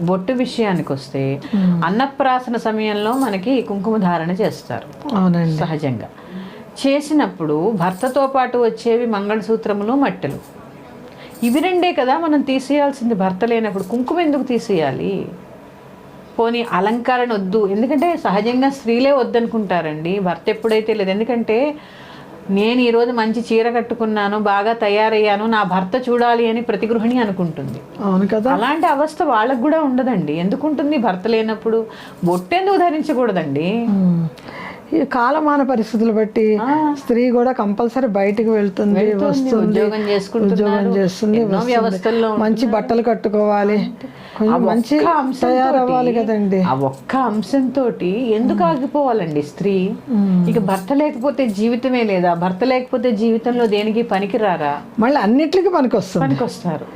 బొట్టు విషయానికి వస్తే అన్నప్రాసన సమయంలో మనకి కుంకుమ ధారణ చేస్తారు. అవునండి. సహజంగా చేసినప్పుడు భర్తతో పాటు వచ్చేవి మంగళసూత్రములు, మట్టెలు. ఇవి రెండే కదా మనం తీసేయాల్సింది. భర్త లేనప్పుడు కుంకుమ ఎందుకు తీసేయాలి? పోనీ అలంకరణ వద్దు, ఎందుకంటే సహజంగా స్త్రీలే వద్దనుకుంటారండి. భర్త ఎప్పుడైతే లేదు, ఎందుకంటే నేను ఈరోజు మంచి చీర కట్టుకున్నాను, బాగా తయారయ్యాను, నా భర్త చూడాలి అని ప్రతి గృహిణి అనుకుంటుంది. అవును కదా. అలాంటి అవస్థ వాళ్ళకు కూడా ఉండదండి. ఎందుకుంటుంది? భర్త లేనప్పుడు బొట్టెందుకు ధరించకూడదండి? ఈ కాలమాన పరిస్థితులు బట్టి స్త్రీ కూడా కంపల్సరీ బయటికి వెళ్తుంది, వస్తుంది, ఉద్యోగం చేస్తుంది, ఎన్నో వ్యవస్థల్లో మంచి బట్టలు కట్టుకోవాలి, కొంచెం మంచి తయారవ్వాలి కదండి. ఆ ఒక్క అంశంతో ఎందుకు ఆగిపోవాలండి స్త్రీ? ఇక భర్త లేకపోతే జీవితమే లేదా? భర్త లేకపోతే జీవితంలో దేనికి పనికి రారా? మళ్ళీ అన్నిటికీ పనికొస్తారు.